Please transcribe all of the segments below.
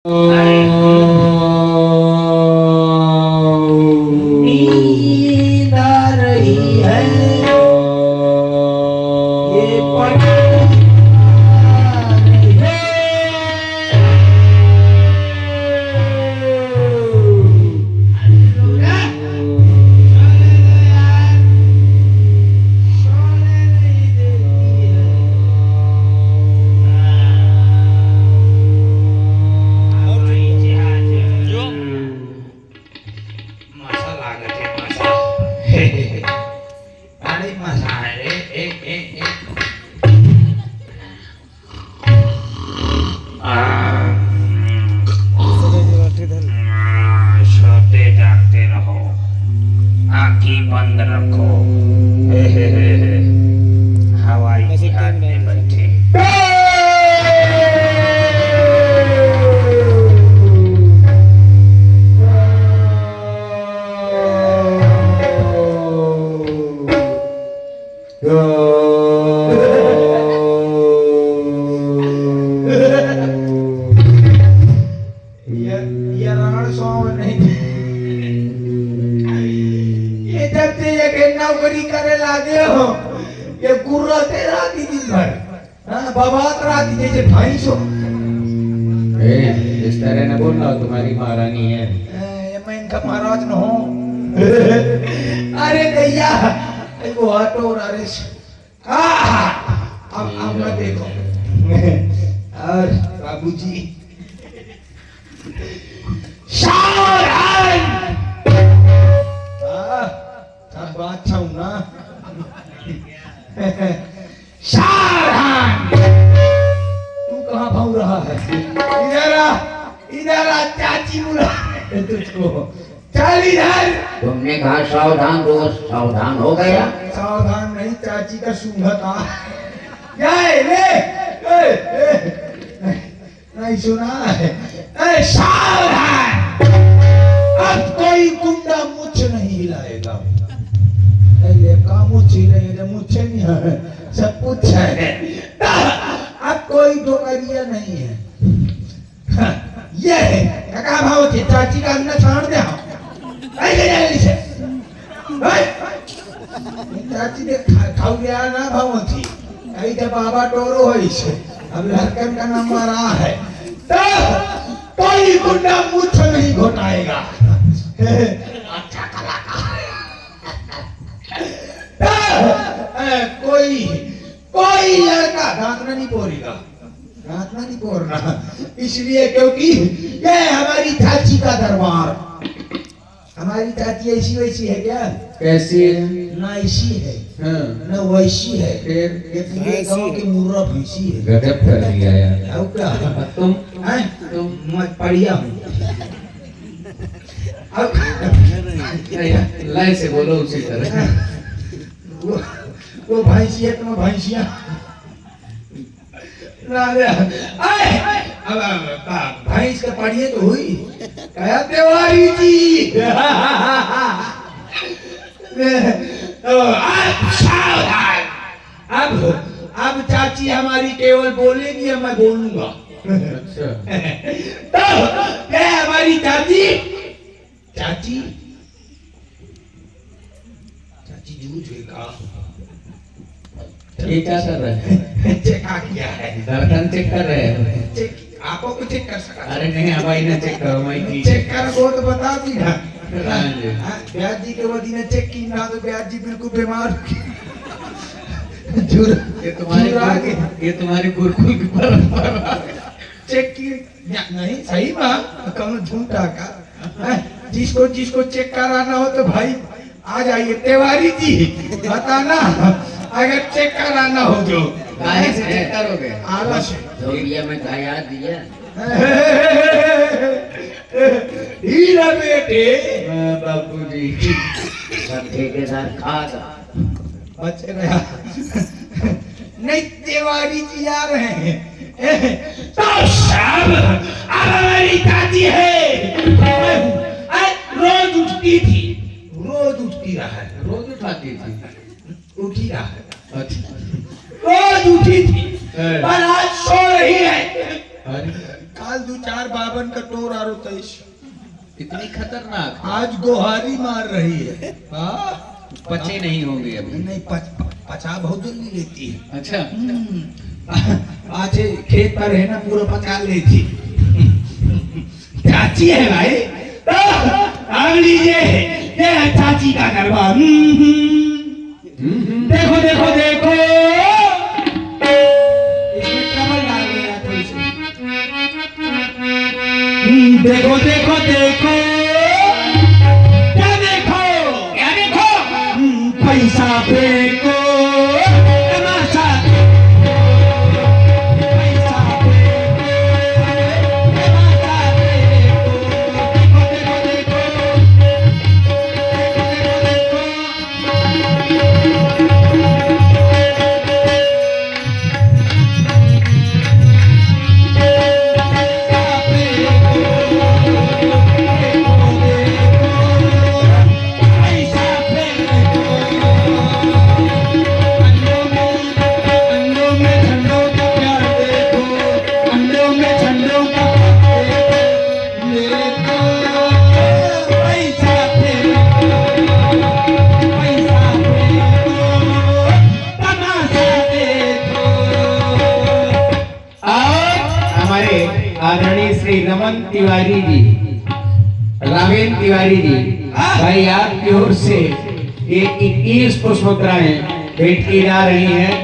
नींद आ रही है ये पढ़ सोते जागते रहो, आंखें बंद रखो। हवाई जहाज में बैठे ये रण सो नहीं ये जब से ये नौकरी करे लागे हो ये गुर्रा तेरा दी दिन भर हाँ बबात राती जैसे भैंस हो इस तरह न बोलना, तुम्हारी महारानी है। ये मैं इनका महाराज न हूँ। अरे भैया वो ऑटो और अरे अब मैं देखो और बाबूजी सावधान सब बात छाऊ ना सावधान तू कहाँ भाग रहा है? इधर आ चाची बुला तुझको चल इधर। तुमने कहा सावधान, रोज सावधान हो गया। सावधान नहीं, चाची का सूंघा था। ये ले नहीं सुना है? सावधान, अब कोई गुंडा मुझ नहीं हिलाएगा। पहले का मुझ हिलाएगा, मुझ नहीं है, सब कुछ है। अब कोई डोकरिया नहीं है। ये क्या भाव थे? चाची का अंदर छाड़ दे। ऐसे चाची ने खाऊ गया ना भाव थी। ऐसे बाबा टोरो है इसे। अब लड़कन का नंबर आ है तो कोई गुंडा मुझ नहीं घोटाएगा। अच्छा कलाकार। कोई लड़का दांतना नहीं पोरेगा, दांतना नहीं पोरना, इसलिए क्योंकि ये हमारी चाची का दरबार। हमारी चाची ऐसी वैसी है क्या? कैसी है? ना ऐसी है ना वैसी है, ये पूरे गांव की मुर्रा भैंसी है। गजब कर दिया यार। अब क्या तुम मत पढ़िया हूँ। अब लाइन से बोलो उसी तरह। वो भैंसी है, तुम भैंसिया अब भैंस का पढ़िए तो हुई क्या तिवारी जी। सावधान, अब चाची हमारी केवल बोलेगी, मैं बोलूंगा। अच्छा। तो क्या हमारी चाची चाची चाची जूझेगा। ये क्या कर रहे हैं? चेक आ किया है, धड़कन चेक कर रहे हैं। चेक आपको को चेक कर सका? अरे नहीं, हवाई ना चेक करो, मैं की चेक कर वो तो बता दी ना। हाँ ब्याज जी के वदी ने चेक की ना तो ब्याज जी बिल्कुल बीमार ये तुम्हारी गुरुकुल की परंपरा। चेक की नहीं सही बात, कौन झूठा का। जिसको जिसको चेक कराना हो तो भाई आ जाइए। तिवारी जी बताना अगर चेक कराना हो जो। काहे से चेक करोगे? आलस है। धोबिया में खाया दिया। हीरा बेटे बाबूजी सब ठेकेदार खागा बच रहा नहीं। तिवारी जी आ रहे हैं तो सब हमारी चाची है। रोज उठती थी, रोज उठती रहा है, रोज उठाती थी। उठी रहा है, अच्छा। रोज उठी थी है। पर आज सो रही है। अरे काल दो चार बावन का कटोर आरो तैस इतनी खतरनाक आज गोहारी मार रही है। हाँ पचे नहीं होंगे अभी। नहीं पचा बहुत जल्दी लेती है। अच्छा आज खेत पर है ना पूरा पचा लेती। चाची है भाई तो अब लीजिए ये है चाची का गरबा। देखो देखो देखो इसमें ट्रबल डाल दिया थोड़ी सी। देखो देखो देखो क्या देखो क्या देखो पैसा फेंको तमाशा पैसा फेंको तमाशा देखो देखो देखो आदरणीय श्री रमन तिवारी जी, रामेन तिवारी जी, भाई आपकी ओर से ये 21 पुष्पोत्तराएं भेंट की जा रही हैं।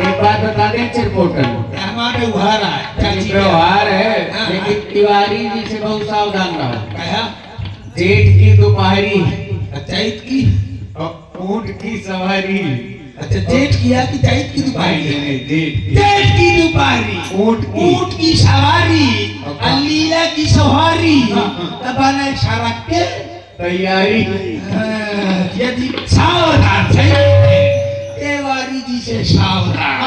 एक बात बता दें चिरपोटन हमारे उहार है व्यवहार है, लेकिन तिवारी जी से बहुत सावधान रहो। जेठ की दोपहरी चैत की ऊंट की सवारी। अच्छा जेठ किया कि चैत की दोपहरी? जेठ की दोपहरी ऊंट की सवारी अलीला की सवारी तब आना इशारा के तैयारी। यदि सावधान से तिवारी जी से सावधान।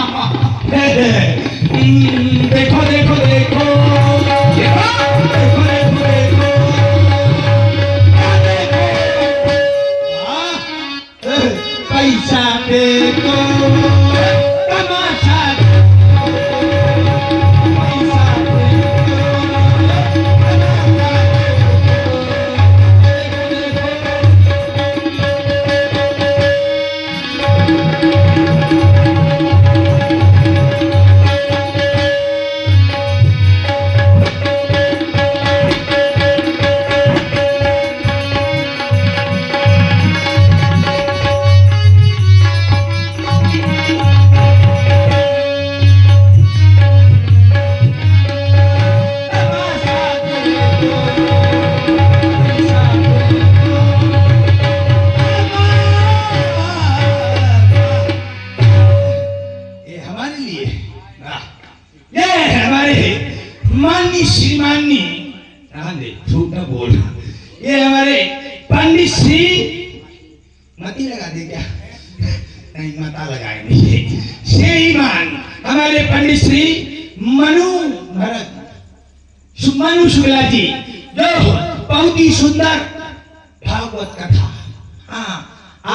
देखो देखो देखो देखो देखो देखो देखो क्या देखो पैसा देखो तमाशा पैसा श्रीमानी झूठ न बोल। ये हमारे पंडित श्री मती लगा दे क्या? नहीं मता लगाएंगे। श्रीमान हमारे पंडित श्री मनु शुक्ला जी जो बहुत ही सुंदर भागवत कथा हाँ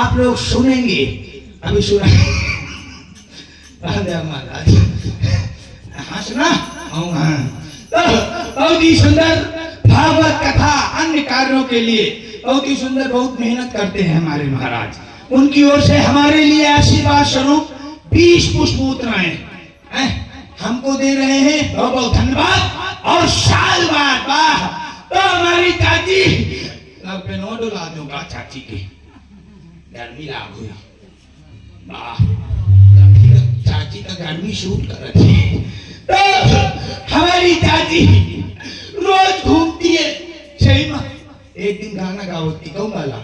आप लोग सुनेंगे अभी सुना महाराज हाँ सुना तो बहुत ही सुंदर भागवत कथा अन्य कार्यों के लिए बहुत ही सुंदर बहुत मेहनत करते हैं हमारे महाराज। उनकी ओर से हमारे लिए आशीर्वाद स्वरूप 20 पुष्पोत्तराएं हमको दे रहे हैं। बहुत बहुत धन्यवाद और साल बाद वाह तो हमारी चाची पे नोट ला दूंगा चाची के गर्मी लाग हुई वाह चाची का गर्मी शूट कर रही है। तो हमारी चाची रोज घूमती है सही में। एक दिन गाना गाती कौन गाला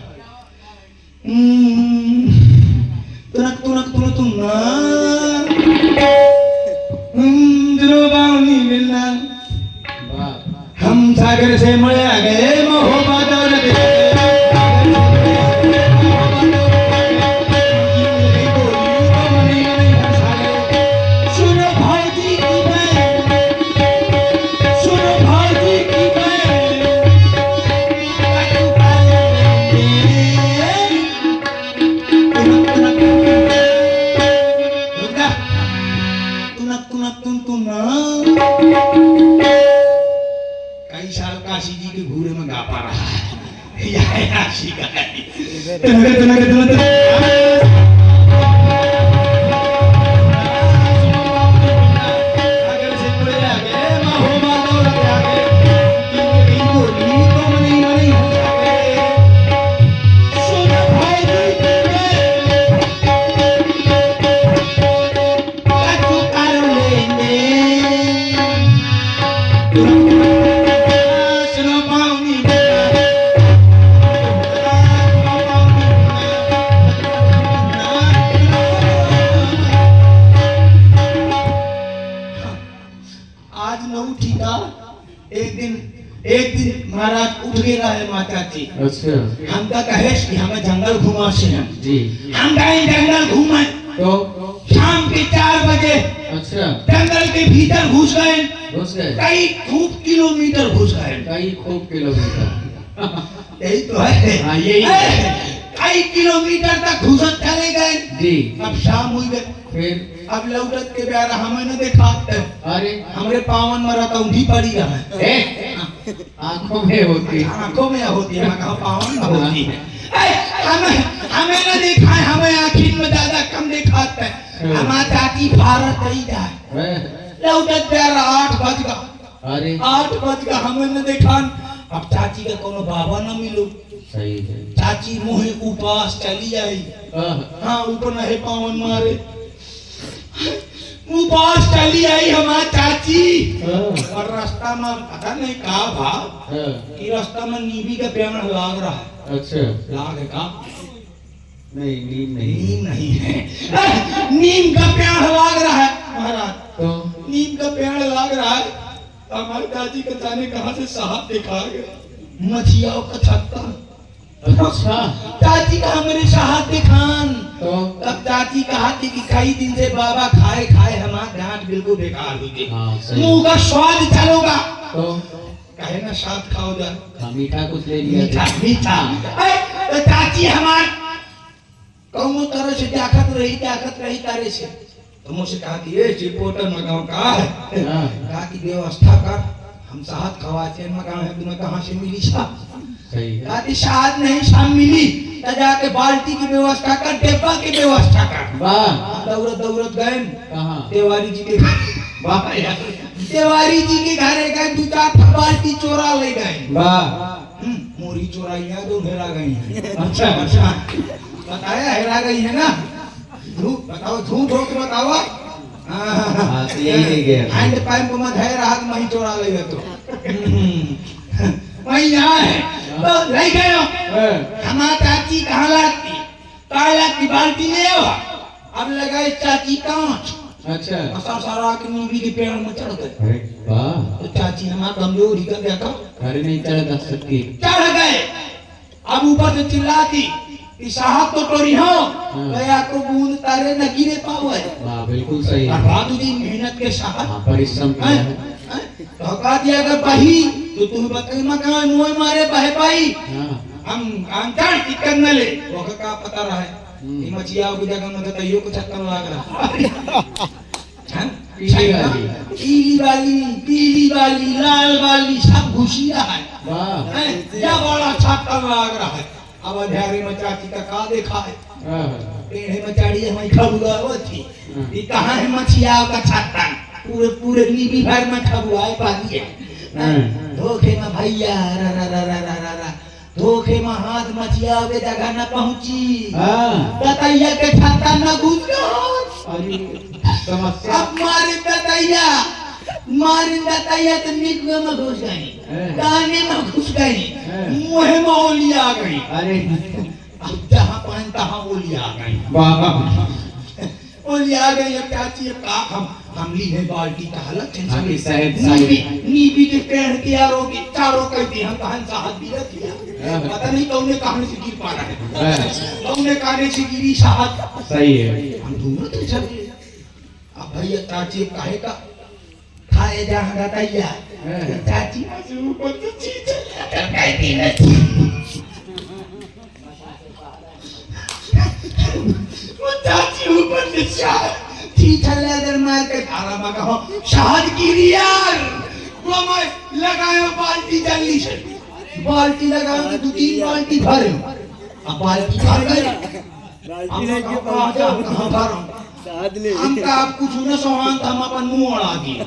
तुनक तुनक तुनक तुना बावनी मिलना हम सागर से मरे आ गए मोहब्बत और कई साल काशी जी के घूरे में गा पा रहा है यह राशि का अगर से कोई आगे माहो मानो आगे इनके कहीं बोली तो मनी मनी सुन भाई काचू कर लेंगे सुनो पाऊनी आज न उठी था एक दिन महाराज उठ गए रहे माता जी अच्छा हम का कहेश कि हमें जंगल घुमा से हम जी हम गए जंगल घूमे तो शाम के 4 बजे अच्छा जंगल के भीतर घुस गए घुस गए कई खूब किलोमीटर घुस गए कई खूब किलोमीटर यही तो है हाँ, यही। कई किलोमीटर तक घुसत चले गए जी अब शाम हुई गई फिर अब लौटत के प्यारा हमें न देखा अरे हमरे पावन में रहता ऊँधी पड़ी रहा आंखों में होती आंखों में होती है मैं कहा पावन में होती है हमें न देखा है हमें आखिर में ज्यादा कम दिखाते हैं हमारा चाची भारत ही जाए लौटत प्यारा 8 बज गया अरे 8 बज गया हमें न देखा अब चाची का कोनो बाबा न मिलो सही है चाची मुहे उपास चली आई हाँ ऊपर नहीं पावन मारे उपास चली आई हमारी चाची और रास्ता में पता नहीं कहा भाव कि रास्ता में नीबी का पेड़ लाग रहा है अच्छा लाग है का नहीं नीम नहीं नीम नहीं है नीम का पेड़ लाग रहा है महाराज तो नीम का पेड़ लाग रहा है तो हमारी चाची का जाने कहाँ से साहब दिखा गए मछियाओं का छत्ता अच्छा चाची का हमारे साहब दिखान तो तब चाची कहा थी कि कई दिन से बाबा खाए खाए हमारा गांठ बिल्कुल बेकार हुई थी हाँ सही मुंह का स्वाद चलोगा तो कहे ना साथ खाओ जा हाँ, मीठा कुछ ले लिया मीठा तो चाची हमार कौनो तरह से ताकत रही तारे से तो मुझसे कहा कि ये रिपोर्टर मगाओ का है हाँ। कहा कि व्यवस्था कर हम साथ खवाते मगाओ है तुम्हें कहाँ से मिली साथ सही है कहा कि साथ नहीं शाम मिली तो जाके बाल्टी की व्यवस्था कर डिब्बा की व्यवस्था कर वाह दौड़त गए कहाँ तिवारी जी के वाह यार तिवारी जी के घरे गए 2-4 बाल्टी चोरा ले गए वाह मोरी चोराई है तो हेरा गई है अच्छा अच्छा बताया हेरा गई है ना झूठ बताओ झूठ हो के बताओ हाँ तो यही नहीं गया हैंड पाइप को मत है राहत नहीं चोरा लेगा तो वही यहाँ है तो ले गए हमारा चाची कहाँ लगती बाल्टी ले आओ अब लगाए चाची कांच अच्छा सारा के नीबी के पेड़ में चढ़ गए अरे वाह तो चाची हमारा कमजोर ही कर गया था घर नहीं चढ़ सकती चढ़ गए अब ऊपर से चिल्लाती कि साहब तो टोरी हो गया को बूंद तारे न गिरे पावे वाह बिल्कुल सही है रात दिन मेहनत के साथ हाँ परिश्रम किया है तो कहा दिया अगर बही तो तू बताई मकान मुंह मारे बहे पाई हाँ हम जान की करने ले वो का पता रहा है ये मछिया की जगह में तो यो को चक्कर लग रहा पीली वाली लाल वाली सब घुसी रहा है वाह क्या बड़ा चक्कर लग रहा है अब अंधेरे में चाची का का देखा है पेड़ में चढ़ी हमारी खबुआ वो थी ये कहाँ है मछिया का छत्ता पूरे नीबी भर में खबुआ पाली है धोखे में भैया रा रा रा रा रा रा रा धोखे में हाथ मछिया वे जगह न पहुंची दतैया के छत्ता न घुस समस्या अब मारे दतैया तो निकवे में घुस गई दाने में घुस गई मुंह में ओली आ गई अरे अब जहाँ पान तहाँ ओली आ गई वाह ओली आ गई अब चाची का हम ली है बाल्टी का हालत टेंशन की शहद साहिब नीबी के पेड़ के यारों की चारों कहती हम कहां साहब भी किया पता नहीं कौन ने कहां से गिर पा रहा है कौन ने कहां से गिरी साहब सही है हम दोनों तो चले अब भैया चाची काहे का खाए जहां दतैया चाची से ऊपर से चीज कहती नहीं वो चाची ऊपर से चीज लेदर मार के थारा में कहो शहद गिरी यार वो मैं लगायो बाल्टी जल्दी से बाल्टी लगायो तो 2-3 बाल्टी भरे अब बाल्टी भर गई कहाँ भरो हमका आप कुछ न सोहान तो हम अपन मुंह अड़ा दिए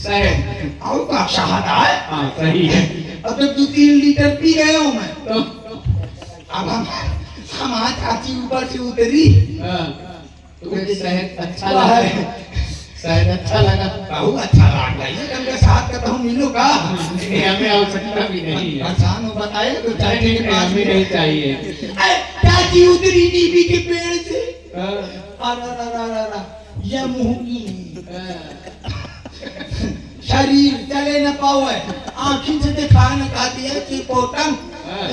शायद और का शहादा है हाँ सही है। अब तो 2-3 लीटर पी गया हूँ मैं तो अब हमारा चाची ऊपर से उतरी हाँ, तुम्हें शहद अच्छा लगा शहद अच्छा लगा बहुत अच्छा लग रहा है कल साथ का तो हम मिलो का नहीं, हमें आवश्यकता भी नहीं है परेशान हो बताए तो चाची के पास हमें नहीं चाहिए। चाची उतरी नीबी के पेड़ से हाँ, अरा ये मुंह की हाँ, शरीर चले न पावे आँखी से दिखा न खाती है कि पोटम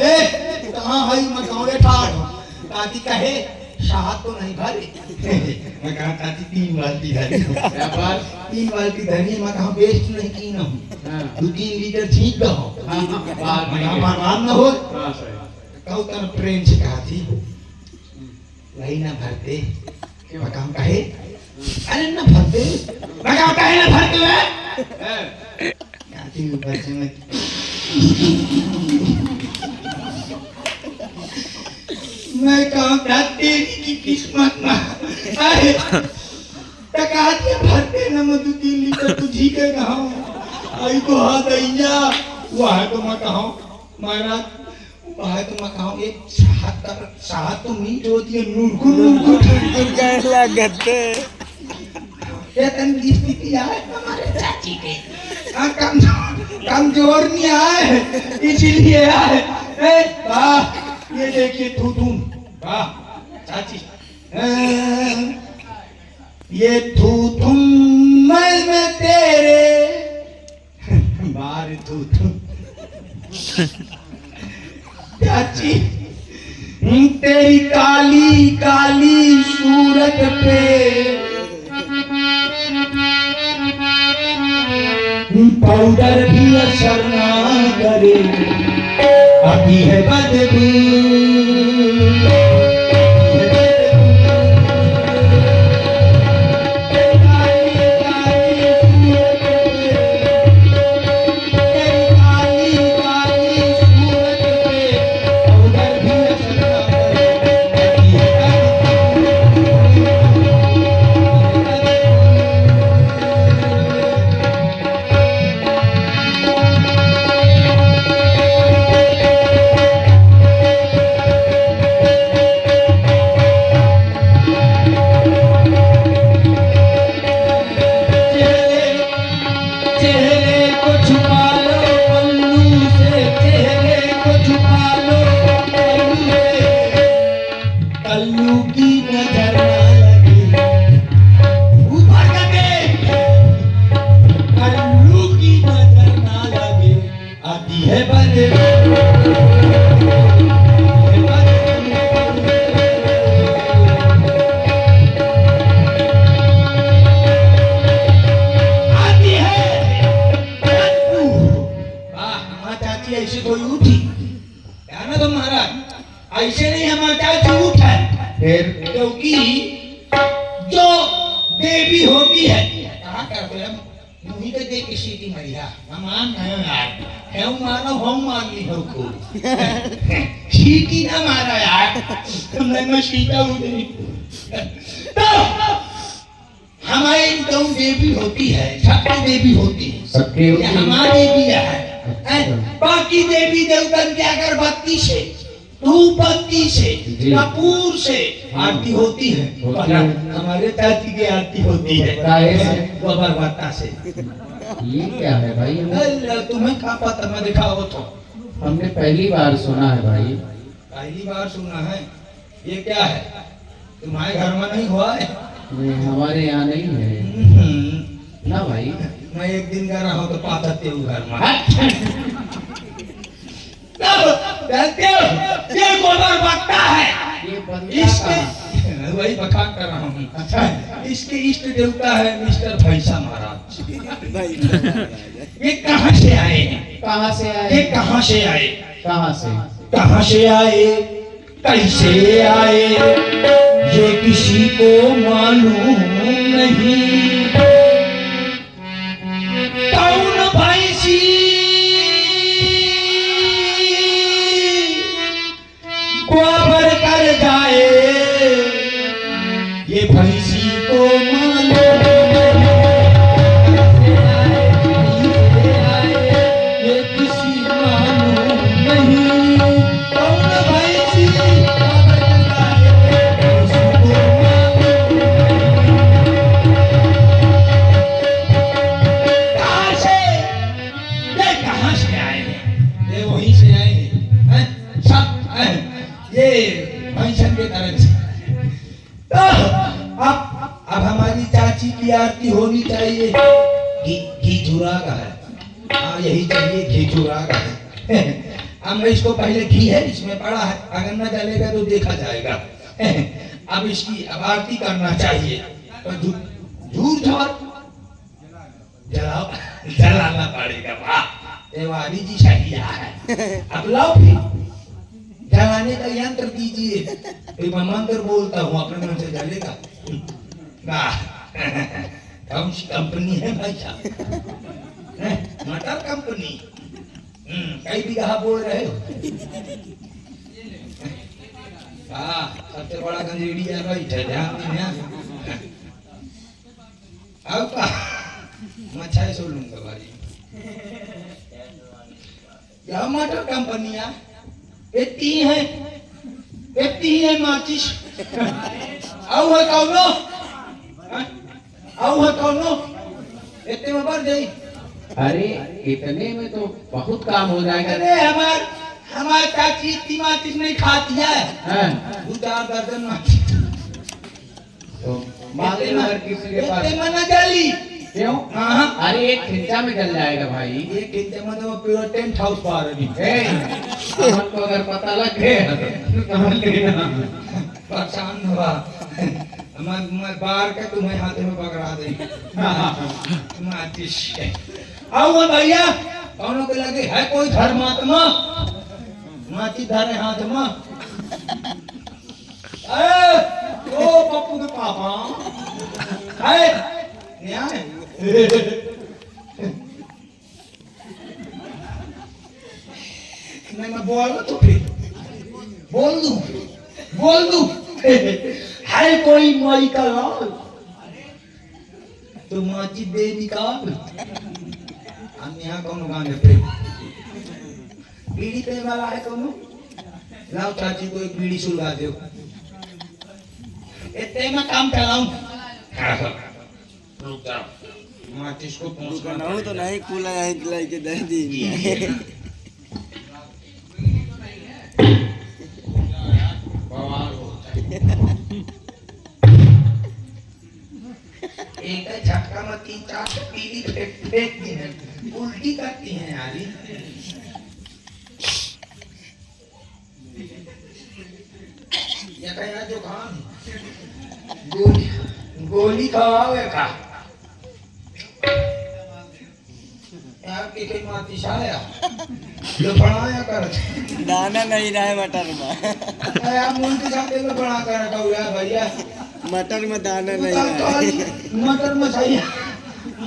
ए कहाँ है मकावे ठाड़ दादी कहे शहाद तो नहीं भरी मैं कहा चाची 3 बाल्टी धरी क्या बात 3 बाल्टी धरी मैं कहा वेस्ट नहीं की ना हाँ, 2-3 लीटर छींक दो हाँ, बात मैं नहीं कहा है। बर्बाद न हो हाँ, सही। कहू तर प्रेम से कहा थी वही ना भरते मैं कहा कहे अरे न भरते मैं कहा कहे न भरते हुए हाँ, चाची ऊपर से मैं मैं कहूँ तेरी की किस्मत ना अरे टका दिया भरते न मैं 2-3 लीटर तुझी के कहाऊँ आई को हाथ आइया वो है तो मैं कहाऊँ महाराज वो है तो मैं कहाऊँ एक साहत तो मीट होती है नूरकुर ये तन की स्थिति है हमारे चाची के कमजोर नहीं आए इसलिए आए वाह ये देखिए थूथून वाह चाची ये थूथून मैं तेरे बार थूथून चाची तेरी काली काली सूरत पे पाउडर भी असर ना करे अभी है बदबू ऐसे कोई उठी है ना तो महाराज ऐसे नहीं हमारा चाची उठा फिर क्योंकि जो देवी होती है कहा करते हैं मुझे तो देख के सीटी मरिया मान नहीं यार है मानो हम मान ली हो को सीटी ना मारा यार तुमने मैं सीटा उधरी तो हमारे तो देवी होती है शक्ति देवी होती है सबके हमारी देवी है बाकी देवी देवतन की अगरबत्ती से धूपबत्ती से कपूर से आरती होती है हमारे चाची की आरती होती है गोबर बत्ता से ये क्या है भाई? अल्लाह तुम्हें क्या पता मैं दिखाओ तो हमने पहली बार सुना है भाई। पहली बार सुना है ये क्या है तुम्हारे घर में नहीं हुआ है नहीं, हमारे यहाँ नहीं है ना भाई। मैं एक दिन गया हूँ तो पाते हूँ घर में जानते हो ये गोबर बत्ता है ये बनता इसके कहाँ? वही बखान कर रहा हूँ अच्छा इसके इष्ट देवता है मिस्टर भैसा महाराज ये कहाँ से आए हैं कहाँ से ये आए? कहाँ से आए कहाँ से? कहाँ से आए कैसे आए ये किसी को मालूम नहीं कौन भैंसी गोबर कर जाए ये भैंसी को मानो ये किसी मालूम नहीं कौन भैंसी गोबर कर जाए भैंसी को कहाँ से आए हैं ये वहीं से आए हैं सब ये फंक्शन के तरफ से तो अब हमारी चाची की आरती होनी चाहिए घी चूरा का है हाँ यही चाहिए घी चूरा का है अब मैं इसको पहले घी है इसमें पड़ा है अगर न जलेगा तो देखा जाएगा अब इसकी अब आरती करना चाहिए तो झूठ जलाओ जलाना पड़ेगा वाह तिवारी जी सही है अब लाओ फिर जलाने का यंत्र दीजिए फिर मैं मंत्र बोलता हूँ अपने मन से जलेगा कौन सी कंपनी है भाई साहब मटर कंपनी कई बीघा बोल रहे हो हाँ सबसे बड़ा गंजेड़ी है भाई ध्यान देना अब का मैं 600 लूंगा भाई यह मटर कंपनियां इतनी है माचिस आओ है कौनो इतने में बढ़ जाई अरे इतने में तो बहुत काम हो जाएगा। अरे हमारे चाची इतनी माचिस नहीं खाती है हाँ। 2-4 दर्जन माचिस तो मालूम है किसी के पास इतने में न जली क्यों? हाँ अरे एक खिंचा में जल जाएगा भाई। एक खिंचा में तो पूरा टेंट हाउस पार अभी हमको अगर पता लग गया तो समझ लेना परेशान हुआ मैं बाहर के तुम्हें हाथ में पकड़ा दे माचिस आओ भैया कौन के लगे है कोई धर्मात्मा माचिस धरे हाथ में ओ पप्पू के पापा है न्याय मैं बोल तो फिर बोल दूं है कोई माई का लाल तो माची दे निकाल हम यहाँ कौन गाने पे बीड़ी पे वाला है कौन लाओ चाची को एक बीड़ी सुलगा दो इतने में काम चलाऊं रुक जाओ माचिस को पहुंच बनाऊं तो नहीं कूला यहीं दिलाई के दे दी एक झटका में 3-4 पीली फेंकती हैं उल्टी करती हैं यार ये कहीं जो खान गोली खाओ का यार के माती साया जो बनाया कर दाना नहीं रहा है मटर में यार मुंह के साथ lo बना कर रखा हुआ है भैया मटर में दाना नहीं रहा है मटर में सही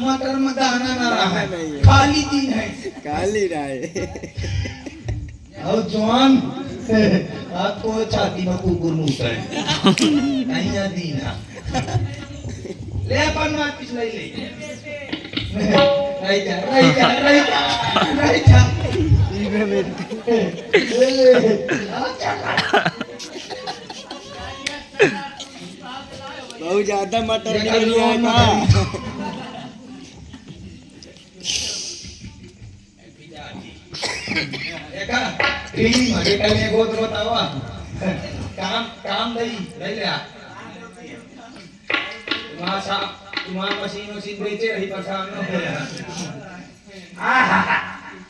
मटर में दाना ना रहा है खाली दिन है काली रहा है और जवान आपको छाती में कुकुर मुंह है नहीं ना दीना ले अपन मार पिछले ले नहीं जा बहुत ज्यादा मटर निकल गया है देखा क्लीन मजे करने को तो बतावा काम नहीं ले ले तुम्हारा मशीन बेचे रही परेशान न हो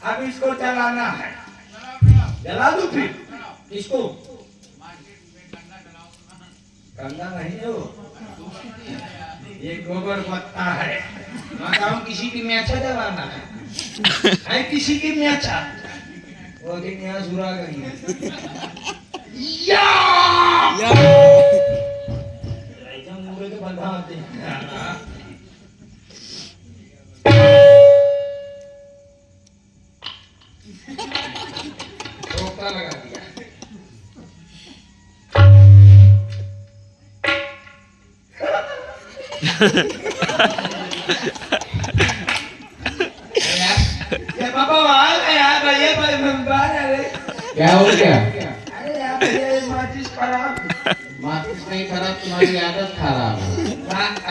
अब इसको चलाना है जला दो फिर इसको कंधा नहीं हो ये गोबर पत्ता है मैं किसी की मैचा जलाना है किसी की मैचा वो दिन यहाँ जुड़ा गई है या बंधा दे रोका लगा दिया ये पापा आ गया भैया बाहर आ रहे क्या हो गया? अरे यार ये माचिस खराब माचिस नहीं खराब, तुम्हारी आदत खराब है।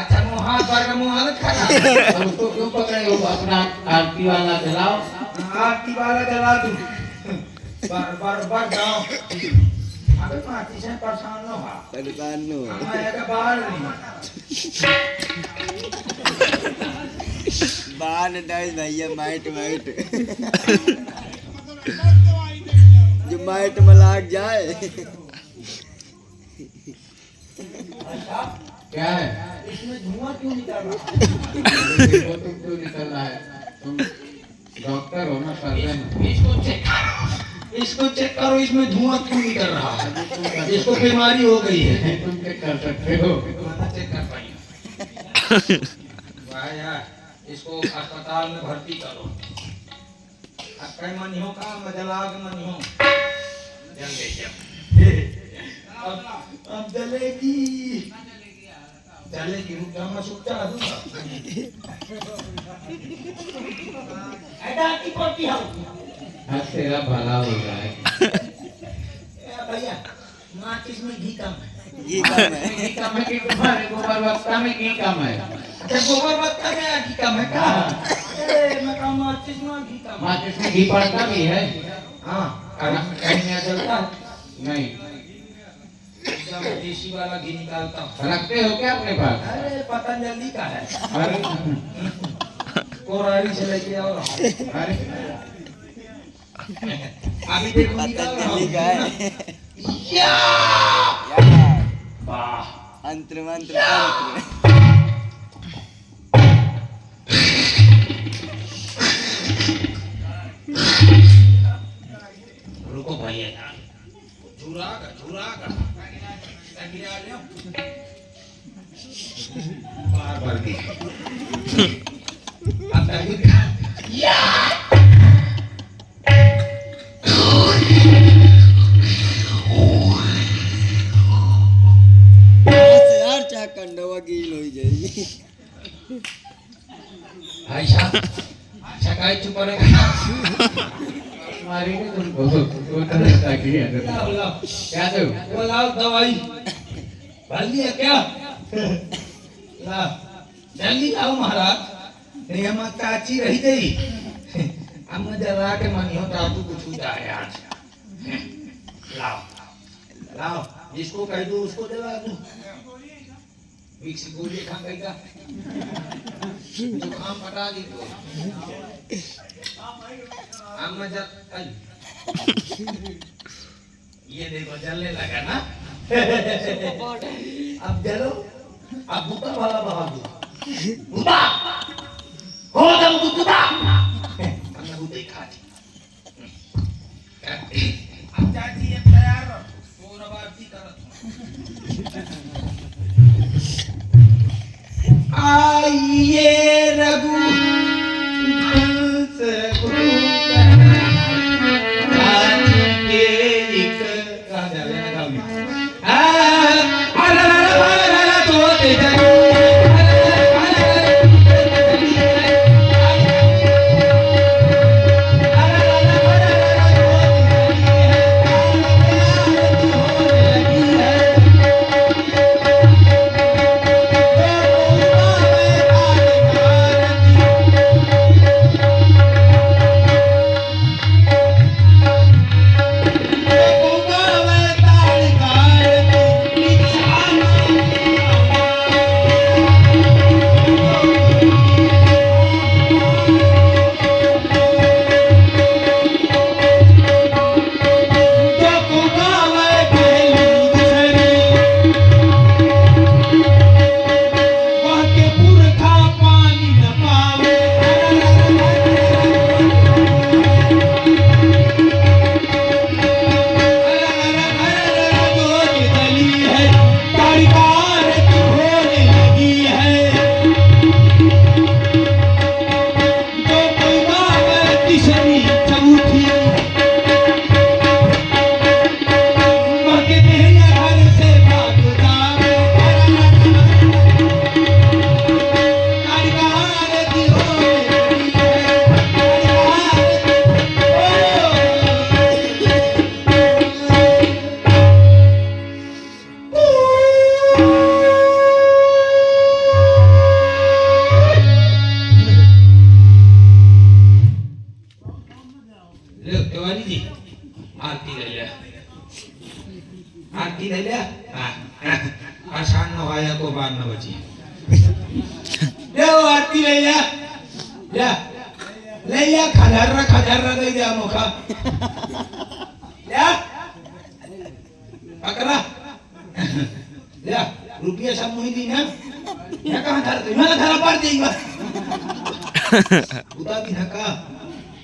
अच्छा मुँह हाथ भर के मुँह हालत खराब अब उसको क्यों पकड़े हो? अपना आरती वाला जलाओ। आरती वाला जला दूं बार जाओ अबे माचिस से परेशान न हो परेशान न हो मैं का बाहर नहीं बाहर डाल भैया माइट जो माइट में लाग जाए। क्या है? इसमें धुआं क्यों निकल रहा देखो तुम क्यों निकल रहा है? तुम डॉक्टर हो ना, सर्जन। इसको चेक करो इसमें धुआं क्यों निकल रहा है इसको बीमारी हो गई है तुम चेक कर सकते हो। चेक कर पाइए वाह यार इसको अस्पताल में भर्ती करो कई मनी हो का मजलाग मनी हो अब जलेगी रुक जा मैं सूख चला दूंगा ऐसा की पड़ती है हाँ, तेरा भला हो जाए। भैया माचिस में घी कम है ये काम है। घी कम है कि तुम्हारे गोबर वक्ता में घी कम है? अच्छा गोबर बत्ता में घी कम है का अरे मैं कहूँ माचिस में घी कम है माचिस में घी पड़ता भी है? हाँ कहीं नहीं चलता नहीं। एकदम देसी वाला घी निकालता हूँ रखते हो क्या अपने पास? अरे पतंजलि का है अरे कोरारी से लेके आओ अरे अभी देखो निकाल रहा पतंजलि का हूँ है। या वाह अंत्र मंत्र तंत्र। रुको भैया झूरा का गिरा लियो बार की अब तक या यार चा कंडवा गील हो जाएगी। भाई साहब शिकायत चुप रहेगा तुम्हारी भी तुमको तरह की है। लाओ क्या दो? वो लाओ दवाई जल्दी है क्या ला जल्दी लाओ महाराज नहीं हम चाची रही गई हम जरा के मन हो दादू कुछ हो जाए आज लाओ लाओ जिसको कह दो उसको दवा दो विक्स गोली खा गई का जुकाम पटा दी तो हम ये देखो जलने लगा ना अब जलो अब भूता वाला बहा दो भूता हो दम भूता हमने भूते खा दी अब चाची अब तैयार रहो और अब आरती करो आइए रघु आरती ले लिया आसान न आया को बार न बची देव आरती ले लिया ले लिया खजारा दे दिया मुखा या पकड़ा या रुपया सब मुझे दी ना या कहाँ धर तो मैं धरा पार जाएगा बुता की धक्का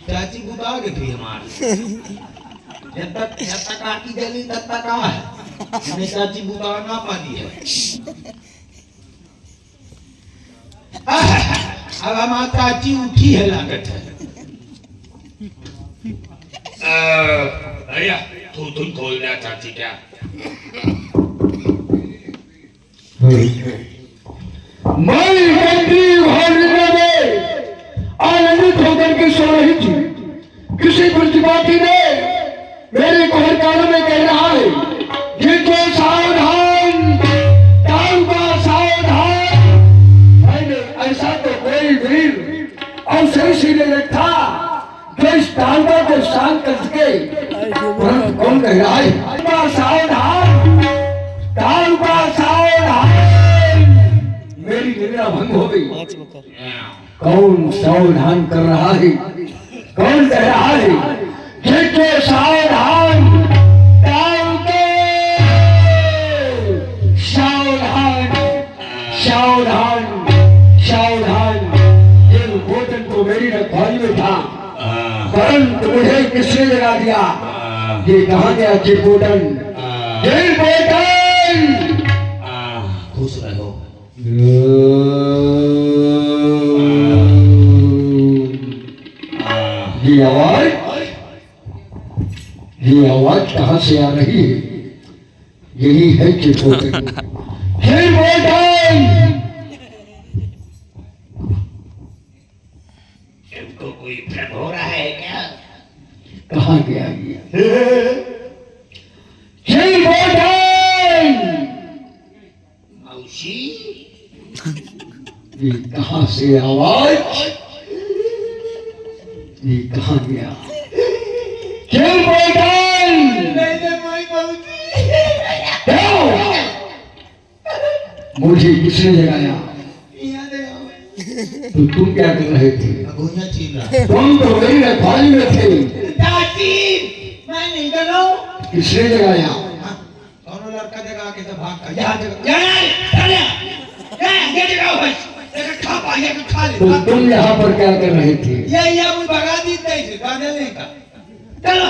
चाची बुता के फिर हमारे जब तक आटी जली तब तक आ मैंने चाची बुता ना पाती है अब हमारी चाची उठी है लागत है भैया तुम खोल दिया चाची क्या मैं मंत्री घोड़े में आनंदित होकर के सो रही थी किसी प्रतिभाती ने मेरे को हर कानों में कह रहा है जिनको सावधान डालूंगा सावधान। मैंने ऐसा तो कोई वीर अवसरशील था जो इस डालबा को शांत कर सके परंतु कौन कह रहा है सावधान डालूंगा सावधान। मेरी निद्रा भंग हो गई। कौन सावधान कर रहा है कौन कह रहा है जिसको सावधान डालते सावधान सावधान सावधान। ये भोजन तो मेरी रखवाली में था परंतु मुझे किसने जगा दिया ये कहाँ गया चिपोटन खुश रहो ये आवाज कहाँ से आ रही है यही है चिपोटन इनको कोई भ्रम हो रहा है क्या कहाँ गया ये मौसी ये कहाँ से आवाज ये कहाँ गया मुझे किसने जगाया तो तुम क्या कर रहे थे अगुनिया छीन रहा तुम तो मेरी रखवाली में थे चाची मैं नहीं कर रहा हूँ किसने जगाया दोनों लड़का जगा के तो भाग का यहाँ जगा ये जगाओ बस खा पाएगा तो खा ले तो तुम यहाँ पर क्या कर रहे थे ये मुझे भगा दी थे गाने नहीं का चलो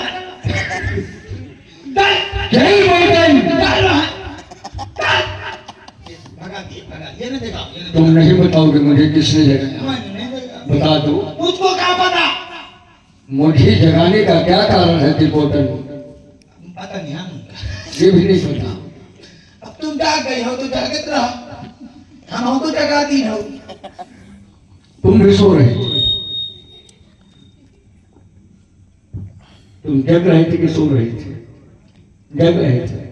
जय बोलते भगा ये नहीं देखा तुम नहीं बताओगे मुझे किसने जगाया नहीं देखा बता दो मुझको क्या पता मुझे जगाने का क्या कारण है त्रिपोटन पता नहीं हम ये भी नहीं पता अब तुम जाग गई हो तो जागत रहो हम हो तो जगा दी हो तुम भी सो रहे थे तुम जग रहे थे कि सो रहे थे जग रहे थे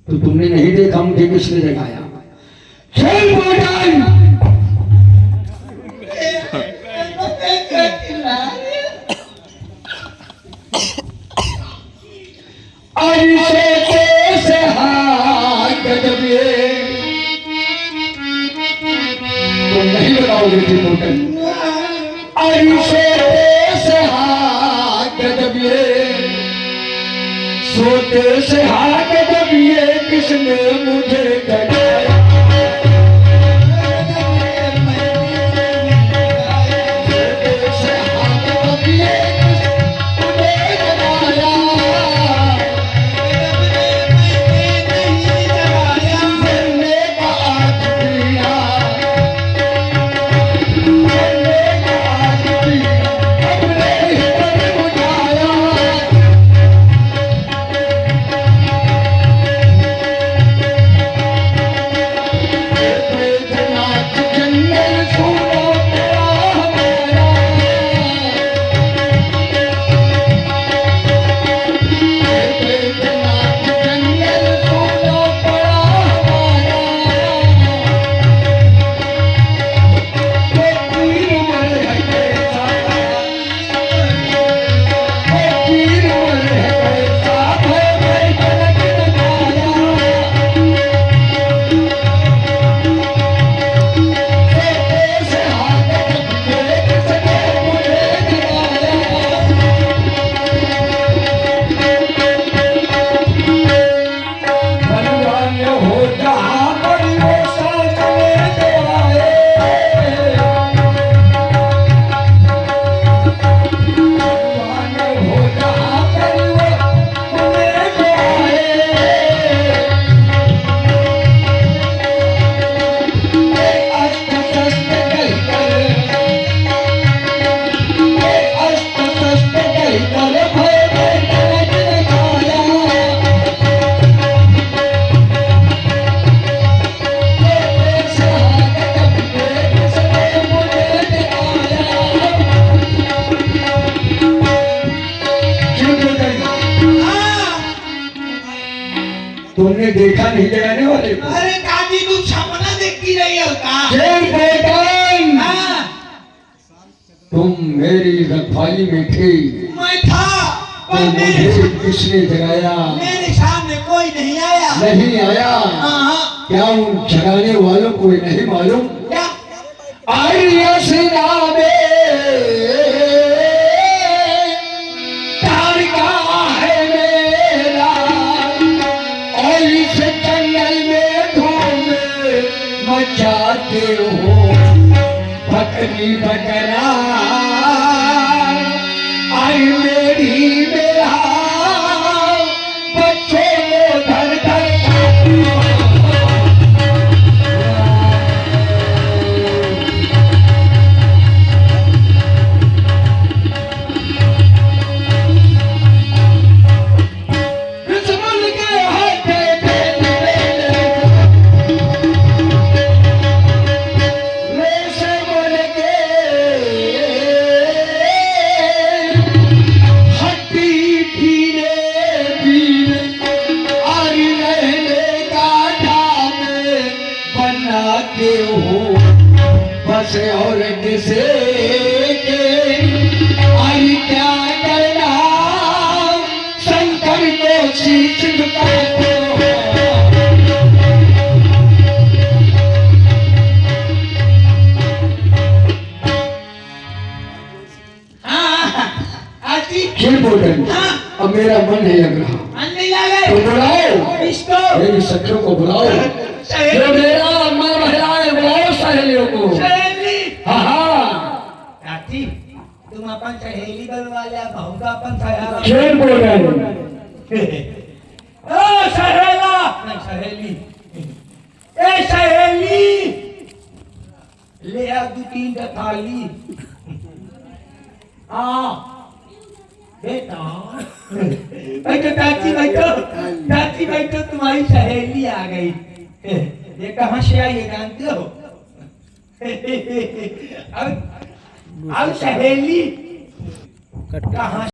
तो तुमने नहीं देखा मुझे किसने जगाया चल बोटन ऐसे कैसे हाथ गजब ये तुम नहीं बताओगे त्रिपोटन ऐसे कैसे हाथ गजब ये सोते से हाथ गजब ये किसने मुझे जगाया देखा नहीं जगाने वाले को। अरे दादी तू सपना देखती रही हो का? शेर बेटन, हाँ, तुम मेरी रखवाली में थे मैं था तो पर मुझे किसने जगाया? मेरे सामने कोई नहीं आया। नहीं आया। हाँ, क्या उन जगाने वालों को नहीं मालूम? क्या? आर्य सेना में तारका है मेरा, और इस जंगल में धूम मचाते हो बकरी बकरा। आई मेरी मेरा बच्चों को धर धर बस और किसे के आई क्या करना, शंकर को शीश झुकाते हो। हाँ, आती खेल बोतल, अब मेरा मन नहीं लग रहा, अंदर लगे तो बुलाओ इसको। मेरी सखियों को बुलाओ, जो मेरा मन बहलाए बुलाओ सहेलियों को। सहेली, हाँ हाँ, दादी तुम अपन सहेली बनवा लिया, बहू का अपन सहेला। खेल बोतल, ओ सहेला, नहीं सहेली, ए सहेली, ले आ 2-3 थाली। हाँ बेटा, बैठो चाची, बैठो, तुम्हारी सहेली आ गई। ये कहाँ से आई है जानते हो? अब सहेली कहाँ